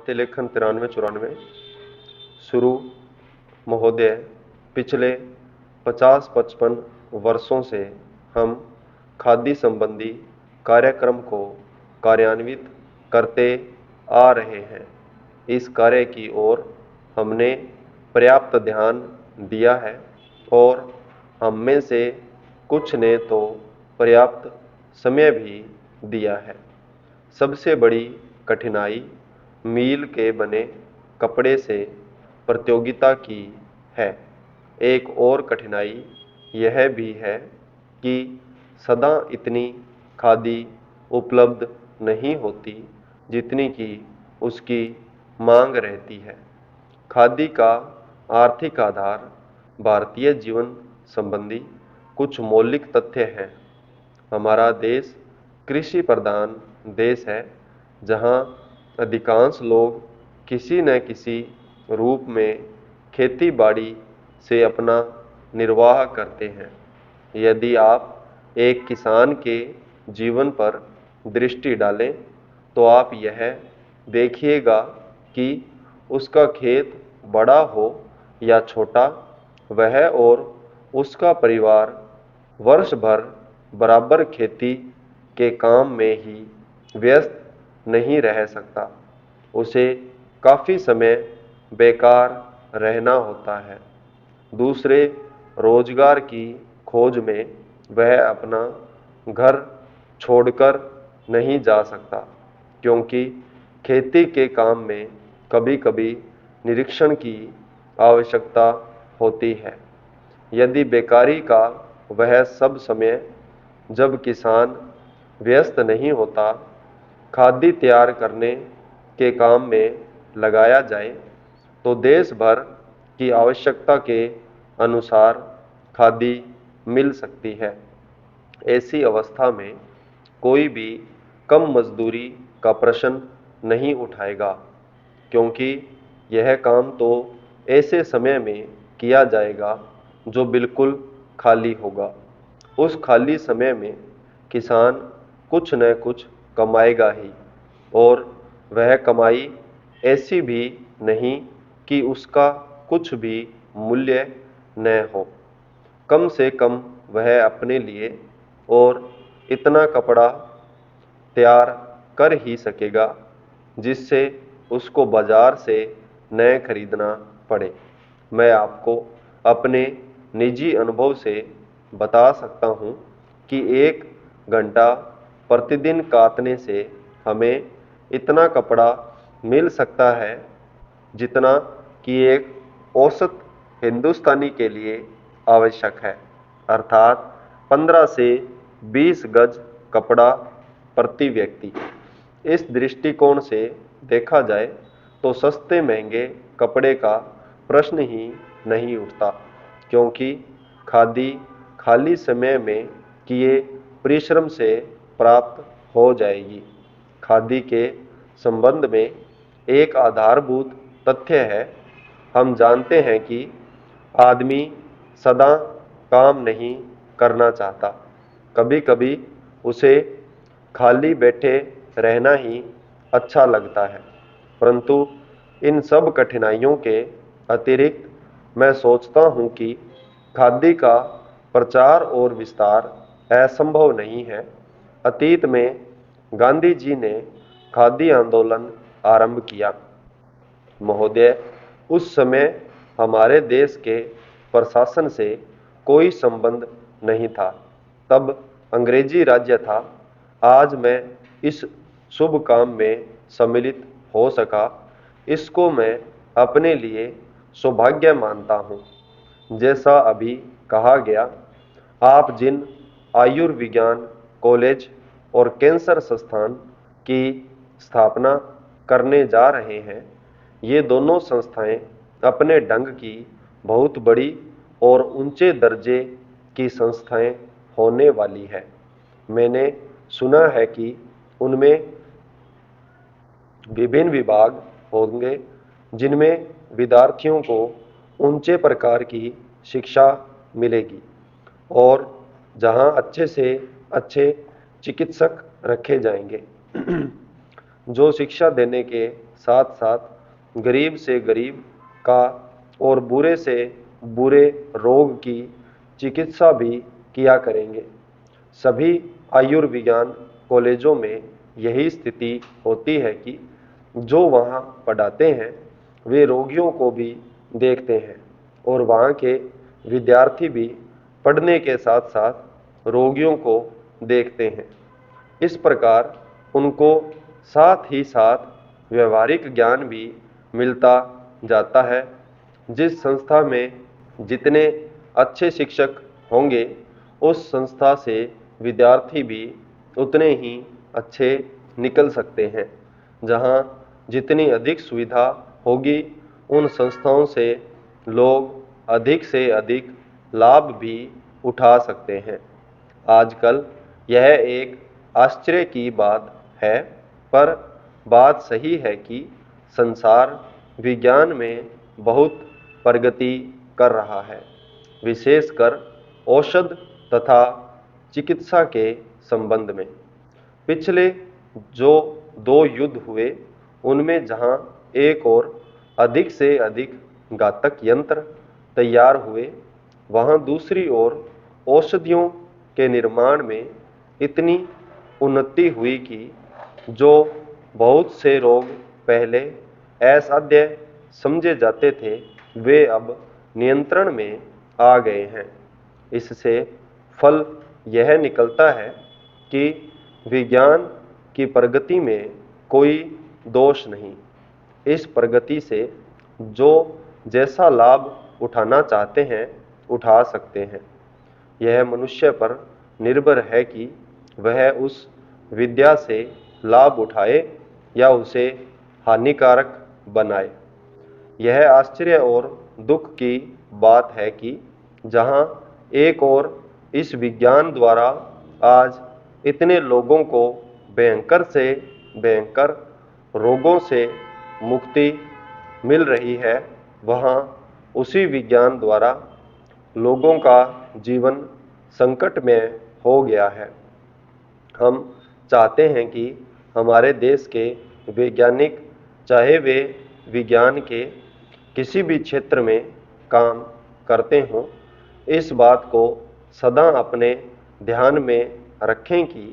भर्ती लेखन 93-94 शुरू। महोदय, पिछले 50-55 वर्षों से हम खादी संबंधी कार्यक्रम को कार्यान्वित करते आ रहे हैं। इस कार्य की ओर हमने पर्याप्त ध्यान दिया है और हम में से कुछ ने तो पर्याप्त समय भी दिया है। सबसे बड़ी कठिनाई मील के बने कपड़े से प्रतियोगिता की है। एक और कठिनाई यह भी है कि सदा इतनी खादी उपलब्ध नहीं होती जितनी कि उसकी मांग रहती है। खादी का आर्थिक आधार भारतीय जीवन संबंधी कुछ मौलिक तथ्य हैं। हमारा देश कृषि प्रधान देश है, जहां अधिकांश लोग किसी न किसी रूप में खेती बाड़ी से अपना निर्वाह करते हैं। यदि आप एक किसान के जीवन पर दृष्टि डालें तो आप यह देखिएगा कि उसका खेत बड़ा हो या छोटा, वह और उसका परिवार वर्ष भर बराबर खेती के काम में ही व्यस्त नहीं रह सकता। उसे काफ़ी समय बेकार रहना होता है। दूसरे रोजगार की खोज में वह अपना घर छोड़कर नहीं जा सकता, क्योंकि खेती के काम में कभी कभी निरीक्षण की आवश्यकता होती है। यदि बेकारी का वह सब समय जब किसान व्यस्त नहीं होता खादी तैयार करने के काम में लगाया जाए तो देश भर की आवश्यकता के अनुसार खादी मिल सकती है। ऐसी अवस्था में कोई भी कम मजदूरी का प्रश्न नहीं उठाएगा, क्योंकि यह काम तो ऐसे समय में किया जाएगा जो बिल्कुल खाली होगा। उस खाली समय में किसान कुछ न कुछ कमाएगा ही, और वह कमाई ऐसी भी नहीं कि उसका कुछ भी मूल्य न हो। कम से कम वह अपने लिए और इतना कपड़ा तैयार कर ही सकेगा जिससे उसको बाजार से न खरीदना पड़े। मैं आपको अपने निजी अनुभव से बता सकता हूँ कि 1 घंटा प्रतिदिन काटने से हमें इतना कपड़ा मिल सकता है जितना कि एक औसत हिंदुस्तानी के लिए आवश्यक है, अर्थात 15 से 20 गज कपड़ा प्रति व्यक्ति। इस दृष्टिकोण से देखा जाए तो सस्ते महंगे कपड़े का प्रश्न ही नहीं उठता, क्योंकि खादी खाली समय में किए परिश्रम से प्राप्त हो जाएगी। खादी के संबंध में एक आधारभूत तथ्य है। हम जानते हैं कि आदमी सदा काम नहीं करना चाहता। कभी कभी उसे खाली बैठे रहना ही अच्छा लगता है। परंतु इन सब कठिनाइयों के अतिरिक्त मैं सोचता हूँ कि खादी का प्रचार और विस्तार असंभव नहीं है। अतीत में गांधी जी ने खादी आंदोलन आरंभ किया। महोदय, उस समय हमारे देश के प्रशासन से कोई संबंध नहीं था। तब अंग्रेजी राज्य था। आज मैं इस शुभ काम में सम्मिलित हो सका, इसको मैं अपने लिए सौभाग्य मानता हूँ। जैसा अभी कहा गया, आप जिन आयुर्विज्ञान कॉलेज और कैंसर संस्थान की स्थापना करने जा रहे हैं, ये दोनों संस्थाएं अपने ढंग की बहुत बड़ी और ऊंचे दर्जे की संस्थाएं होने वाली है। मैंने सुना है कि उनमें विभिन्न विभाग होंगे जिनमें विद्यार्थियों को ऊंचे प्रकार की शिक्षा मिलेगी और जहां अच्छे से अच्छे चिकित्सक रखे जाएंगे। जो शिक्षा देने के साथ साथ गरीब से गरीब का और बुरे से बुरे रोग की चिकित्सा भी किया करेंगे। सभी आयुर्विज्ञान कॉलेजों में यही स्थिति होती है कि जो वहाँ पढ़ाते हैं वे रोगियों को भी देखते हैं और वहाँ के विद्यार्थी भी पढ़ने के साथ साथ रोगियों को देखते हैं। इस प्रकार उनको साथ ही साथ व्यवहारिक ज्ञान भी मिलता जाता है। जिस संस्था में जितने अच्छे शिक्षक होंगे उस संस्था से विद्यार्थी भी उतने ही अच्छे निकल सकते हैं। जहाँ जितनी अधिक सुविधा होगी उन संस्थाओं से लोग अधिक से अधिक लाभ भी उठा सकते हैं। आजकल यह एक आश्चर्य की बात है, पर बात सही है कि संसार विज्ञान में बहुत प्रगति कर रहा है, विशेषकर औषध तथा चिकित्सा के संबंध में। पिछले जो 2 युद्ध हुए उनमें जहां एक और अधिक से अधिक घातक यंत्र तैयार हुए, वहां दूसरी ओर औषधियों के निर्माण में इतनी उन्नति हुई कि जो बहुत से रोग पहले असाध्य समझे जाते थे वे अब नियंत्रण में आ गए हैं। इससे फल यह निकलता है कि विज्ञान की प्रगति में कोई दोष नहीं। इस प्रगति से जो जैसा लाभ उठाना चाहते हैं उठा सकते हैं। यह मनुष्य पर निर्भर है कि वह उस विद्या से लाभ उठाए या उसे हानिकारक बनाए। यह आश्चर्य और दुख की बात है कि जहां एक और इस विज्ञान द्वारा आज इतने लोगों को भयंकर से भयंकर रोगों से मुक्ति मिल रही है, वहां उसी विज्ञान द्वारा लोगों का जीवन संकट में हो गया है। हम चाहते हैं कि हमारे देश के वैज्ञानिक, चाहे वे विज्ञान के किसी भी क्षेत्र में काम करते हों, इस बात को सदा अपने ध्यान में रखें कि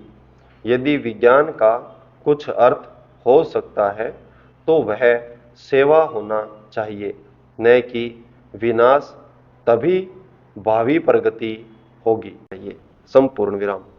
यदि विज्ञान का कुछ अर्थ हो सकता है तो वह सेवा होना चाहिए, न कि विनाश। तभी भावी प्रगति होगी। संपूर्ण विराम।